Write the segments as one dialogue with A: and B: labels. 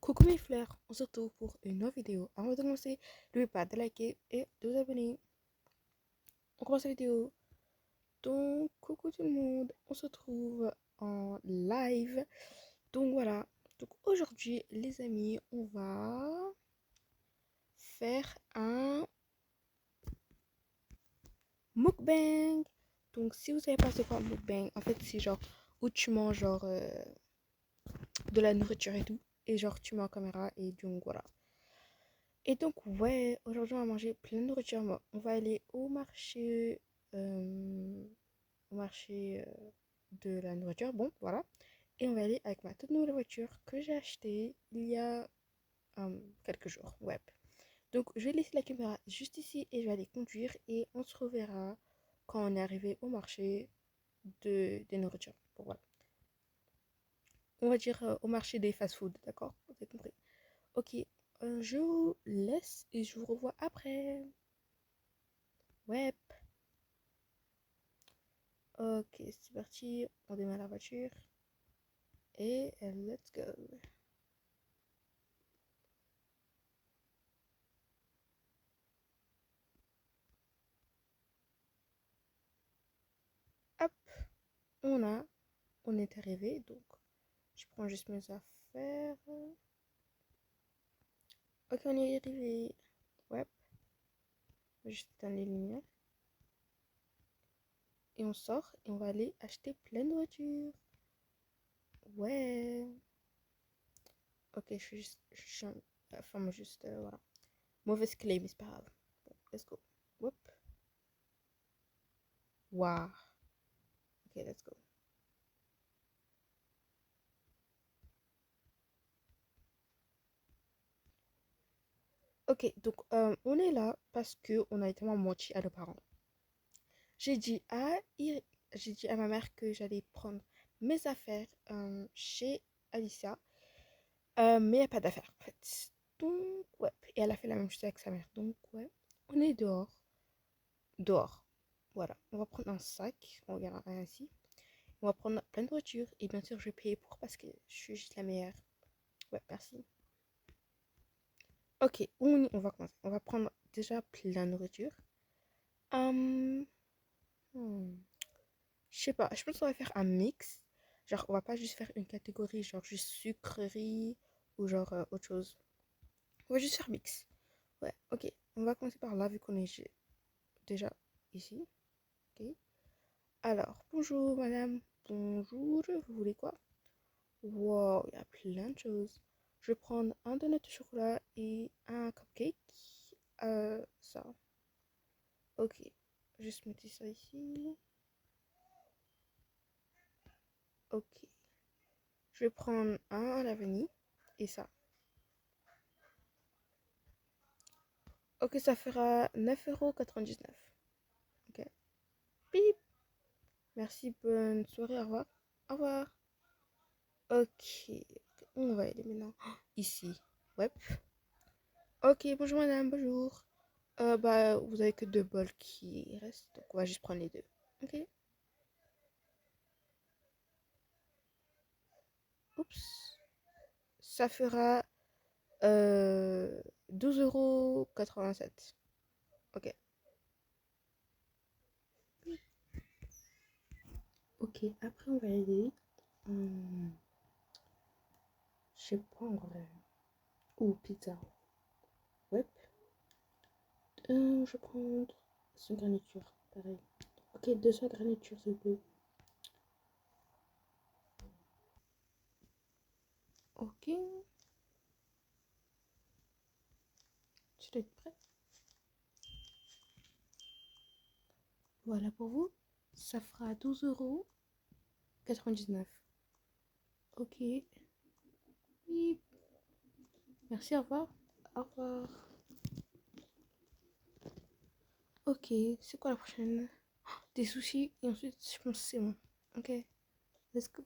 A: Coucou mes fleurs, on se retrouve pour une nouvelle vidéo. Avant de commencer, n'oubliez pas de liker et de vous abonner. On commence la vidéo. Donc, coucou tout le monde, on se retrouve en live. Donc voilà, donc aujourd'hui les amis, on va faire un mukbang. Donc si vous savez pas c'est quoi un mukbang, en fait c'est genre où tu manges genre de la nourriture et tout. Et genre tu mets en caméra et donc voilà. Et donc, ouais, aujourd'hui, on va manger plein de nourriture. On va aller au marché de la nourriture. Bon, voilà. Et on va aller avec ma toute nouvelle voiture que j'ai achetée il y a quelques jours. Ouais. Donc, je vais laisser la caméra juste ici et je vais aller conduire. Et on se reverra quand on est arrivé au marché des nourritures. Bon, voilà. On va dire au marché des fast-food, d'accord? Vous avez compris. Ok, je vous laisse et je vous revois après. Ouais. Ok, c'est parti. On démarre la voiture. Et let's go. Hop, on est arrivé. Donc, je prends juste mes affaires. Ok, on est arrivé. Ouais, je vais juste éteindre les lumières. Et on sort et on va aller acheter plein de voitures. Ouais. Ok, je suis juste. Enfin, juste. Voilà. Mauvaise clé, mais c'est pas grave. Bon, let's go. Whoop. Waouh. Ok, let's go. Ok, donc on est là parce que on a tellement menti à nos parents. J'ai dit à, j'ai dit à ma mère que j'allais prendre mes affaires chez Alicia, mais il n'y a pas d'affaires en fait. Donc, ouais. Et elle a fait la même chose avec sa mère. Donc, ouais, on est dehors. Dehors. Voilà. On va prendre un sac. On regarde ainsi. On va prendre plein de voitures. Et bien sûr, je vais payer pour parce que je suis juste la meilleure. Ouais, merci. Ok, on va commencer. On va prendre déjà plein de nourriture. Hum, hmm. Je sais pas, je pense qu'on va faire un mix. Genre, on va pas juste faire une catégorie, genre juste sucrerie ou genre autre chose. On va juste faire mix. Ouais, ok. On va commencer par là, vu qu'on est déjà ici. Ok. Alors, bonjour madame. Bonjour, vous voulez quoi? Wow, il y a plein de choses. Je vais prendre un donut de chocolat et un cupcake. Ça. Ok. Juste mettre ça ici. Ok. Je vais prendre un à la vanille et ça. Ok, ça fera 9,99 €. Ok. Bip. Merci, bonne soirée, au revoir. Au revoir. Ok, on va aller maintenant. Ici. Ouais. Ok, bonjour madame, bonjour. Bah, vous avez que deux bols qui restent, donc on va juste prendre les deux. Ok. Oups. Ça fera 12,87 €. Ok. Ok, après on va aller. hum, je sais pas en vrai. Ou pizza. Ouais. Je vais prendre son garniture, pareil. Ok, deux soins de garniture, s'il vous plaît. Ok, tu dois être prêt. Voilà pour vous. Ça fera 12,99 €. Ok. Oui. Merci, au revoir. Au revoir. Ok, c'est quoi la prochaine? Des sushis et ensuite je pense que c'est bon. Ok, let's go.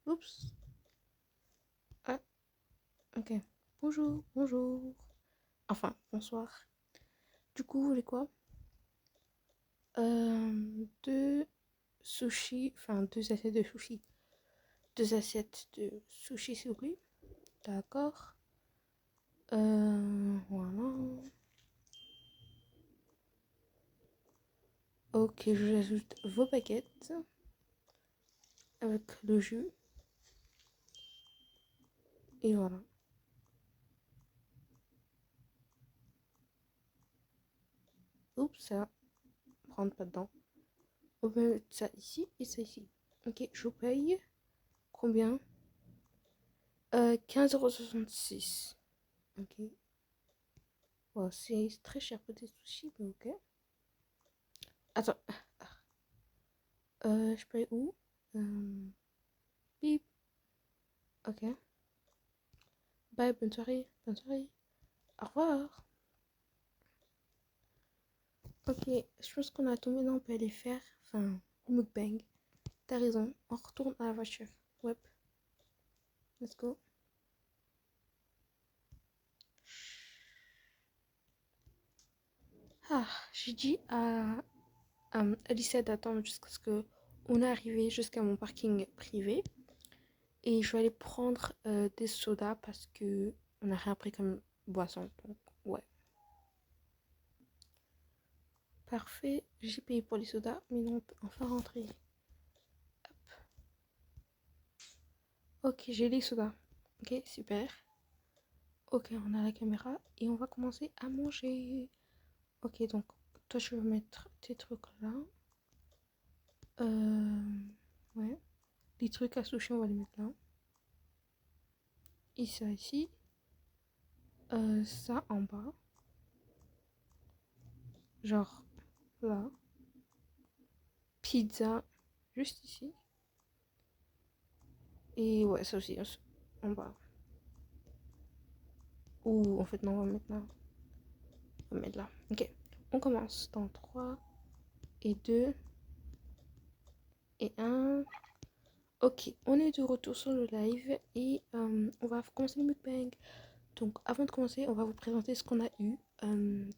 A: Oups. Ah, ok. Bonjour, bonjour. Enfin, bonsoir. Du coup, vous voulez quoi? Deux sushis, enfin deux assiettes de sushis. 2 assiettes de sushi, s'il vous plaît. D'accord. Voilà. Ok, je vous ajoute vos baguettes avec le jus. Et voilà. Oups, ça rentre pas dedans. On peut mettre ça ici et ça ici. Ok, je vous paye. Combien 15,66 €. Ok. Wow, c'est très cher pour des sushis, mais ok. Attends. Je paye où Bip. Ok. Bye, bonne soirée. Bonne soirée. Au revoir. Ok, je pense qu'on a tout. Maintenant, on peut aller faire. Enfin, mukbang. T'as raison. On retourne à la voiture. Ouais. Let's go. Ah, j'ai dit à Alicia d'attendre jusqu'à ce que on est arrivé jusqu'à mon parking privé. Et je vais aller prendre des sodas parce que on n'a rien pris comme boisson. Donc, ouais. Parfait. J'ai payé pour les sodas. Mais on peut enfin rentrer. Ok, j'ai les sodas. Ok, super. Ok, on a la caméra et on va commencer à manger. Ok, donc toi, je vais mettre tes trucs là. Ouais. Les trucs à sushi, on va les mettre là. Et ça ici. Ça en bas. Genre là. Pizza juste ici. Et ouais, ça aussi en bas. Ou en fait, non, on va mettre là. On va mettre là. Ok. On commence dans 3 et 2 et 1. Ok, on est de retour sur le live et on va commencer le mukbang. Donc avant de commencer, on va vous présenter ce qu'on a eu.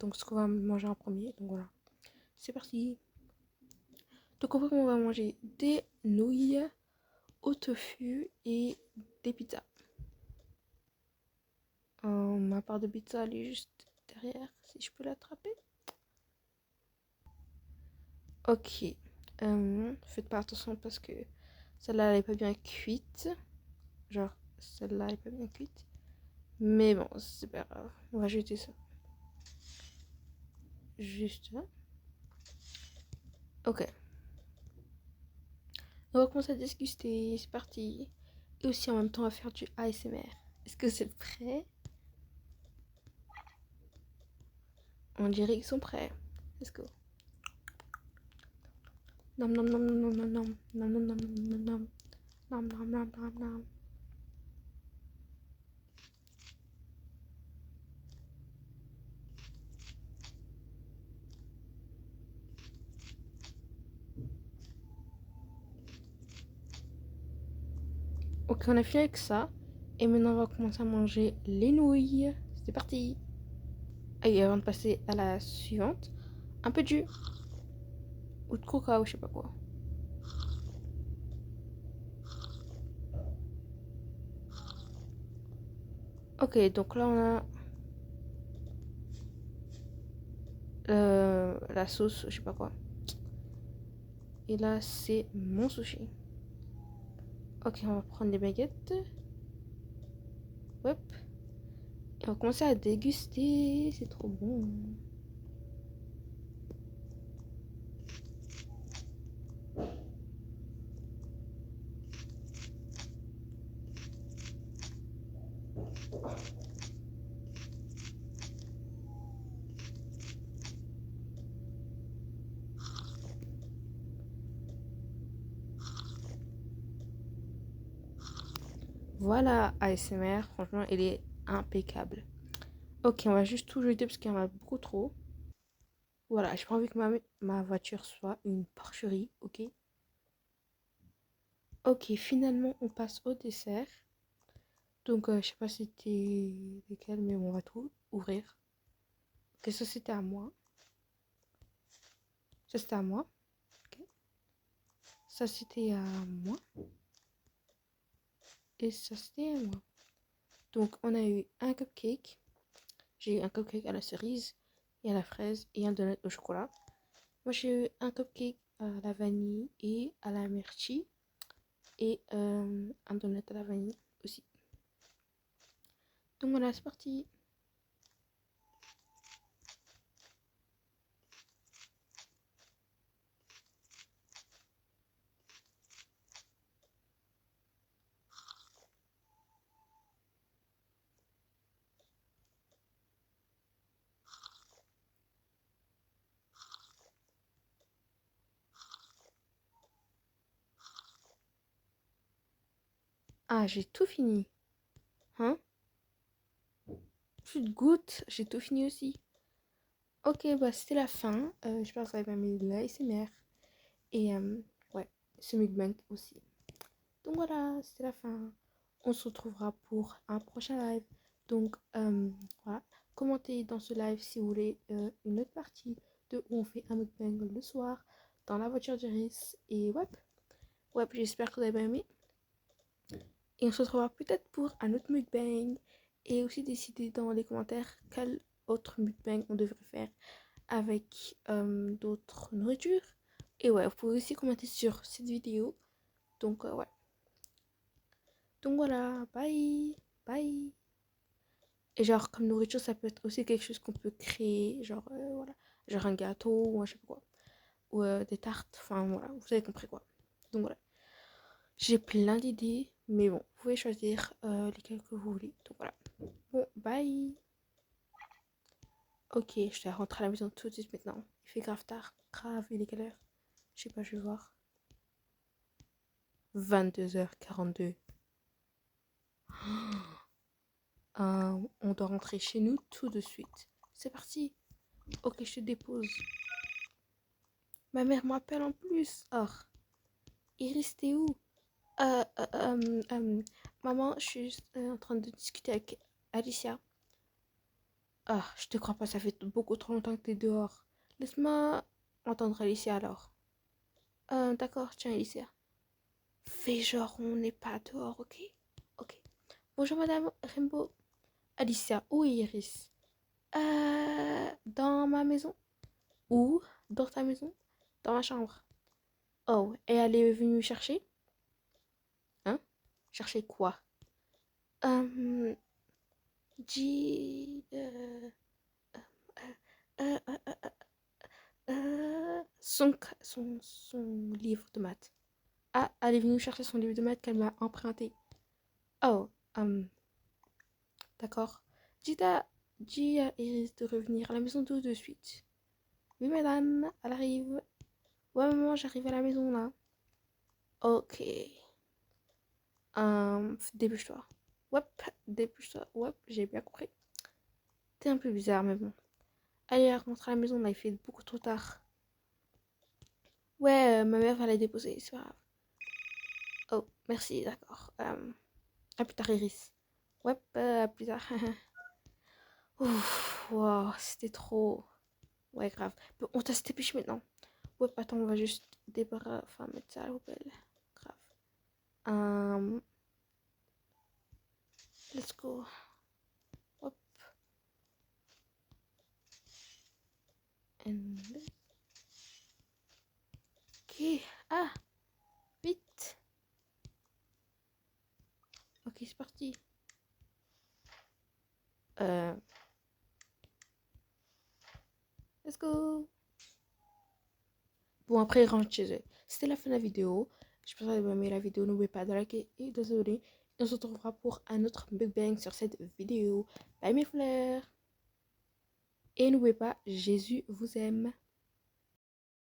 A: Donc ce qu'on va manger en premier. Donc voilà, c'est parti. Donc on va manger des nouilles au tofu et des pizzas. Ma part de pizza, elle est juste derrière, si je peux l'attraper. Ok. Faites pas attention parce que celle-là, elle est pas bien cuite. Genre, celle-là, elle est pas bien cuite. Mais bon, c'est pas grave. On va jeter ça. Juste là. Ok. On va commencer à discuter. C'est parti. Et aussi en même temps, on va faire du ASMR. Est-ce que c'est prêt? On dirait qu'ils sont prêts. Let's go. Nom nom nom nom nom nom nom nom nom nom nom nom nom nom nom nom nom. Ok, on a fini avec ça. Et maintenant, on va commencer à manger les nouilles. C'est parti. Et avant de passer à la suivante, un peu de jus. Ou de coca ou je sais pas quoi. Ok, donc là, on a la sauce, je sais pas quoi. Et là, c'est mon sushi. Ok, on va prendre des baguettes. Hop. Et on va commencer à déguster. C'est trop bon. Voilà, ASMR, franchement, il est impeccable. Ok, on va juste tout jeter parce qu'il y en a beaucoup trop. Voilà, j'ai pas envie que ma voiture soit une porcherie, ok? Ok, finalement, on passe au dessert. Donc, je sais pas c'était lesquels, mais on va tout ouvrir. Ok, ça c'était à moi. Ça c'était à moi. Ok. Ça c'était à moi. Et ça, c'était moi. Donc, on a eu un cupcake. J'ai eu un cupcake à la cerise et à la fraise et un donut au chocolat. Moi, j'ai eu un cupcake à la vanille et à la myrtille et un donut à la vanille aussi. Donc voilà, c'est parti. Ah, j'ai tout fini. Hein? Tu te goûtes, j'ai tout fini aussi. Ok, bah c'était la fin. J'espère que vous avez aimé l'ASMR. Et ouais, ce mukbang aussi. Donc voilà, c'était la fin. On se retrouvera pour un prochain live. Donc voilà, commentez dans ce live si vous voulez une autre partie de où on fait un mukbang le soir dans la voiture d'Iris. Et ouais, j'espère que vous avez aimé. Et on se retrouvera peut-être pour un autre mukbang. Et aussi décider dans les commentaires quel autre mukbang on devrait faire avec d'autres nourritures. Et ouais, vous pouvez aussi commenter sur cette vidéo. Donc ouais. Donc voilà, bye. Bye. Et genre, comme nourriture, ça peut être aussi quelque chose qu'on peut créer. Genre, voilà. Genre un gâteau ou je sais pas quoi. Ou des tartes. Enfin voilà, vous avez compris quoi. Donc voilà. J'ai plein d'idées. Mais bon, vous pouvez choisir lesquelles que vous voulez. Donc voilà. Bon, bye. Ok, je dois rentrer à la maison tout de suite maintenant. Il fait grave tard. Grave, il est quelle heure? Je sais pas, je vais voir. 22h42. On doit rentrer chez nous tout de suite. C'est parti. Ok, je te dépose. Ma mère m'appelle en plus. Oh, Iris, t'es où? Euh, euh, euh, euh, Maman, je suis juste, en train de discuter avec Alicia. Ah, je te crois pas, ça fait beaucoup trop longtemps que t'es dehors. Laisse-moi entendre Alicia alors. D'accord, tiens Alicia. Fais genre, on n'est pas dehors, ok? Ok. Bonjour Madame Rainbow. Alicia, où est Iris? Dans ma maison. Où? Dans ta maison? Dans ma chambre. Oh, et elle est venue me chercher? Hein? Chercher quoi? Euh, J... euh, euh, euh, son livre de maths. Ah, elle est venue chercher son livre de maths qu'elle m'a emprunté. Oh, d'accord. Dis à Iris de revenir à la maison tout de suite. Oui, madame, elle arrive. Ouais, maman, j'arrive à la maison là. Ok. Dépêche-toi. Ouais, dépêche-toi. Ouais, j'ai bien compris. T'es un peu bizarre, mais bon. Allez, elle rentre à la maison là, il fait beaucoup trop tard. Ouais, ma mère va la déposer, c'est pas grave. Oh, merci, d'accord. À plus tard, Iris. Ouais, à plus tard. Ouf, wow, c'était trop. Ouais, grave. Bon, on t'a se dépêche maintenant. Ouais, attends, on va juste débarrasser. Enfin, mettre ça à la poubelle. Grave. Let's go. Hop. And... Ok. Ah, vite. Ok, c'est parti. Let's go. Bon, après, ils rentrent chez eux. C'était la fin de la vidéo. J'espère que vous avez aimé la vidéo. N'oubliez pas de liker et de vous abonner. Et on se retrouvera pour un autre mukbang sur cette vidéo. Bye mes fleurs. Et n'oubliez pas, Jésus vous aime.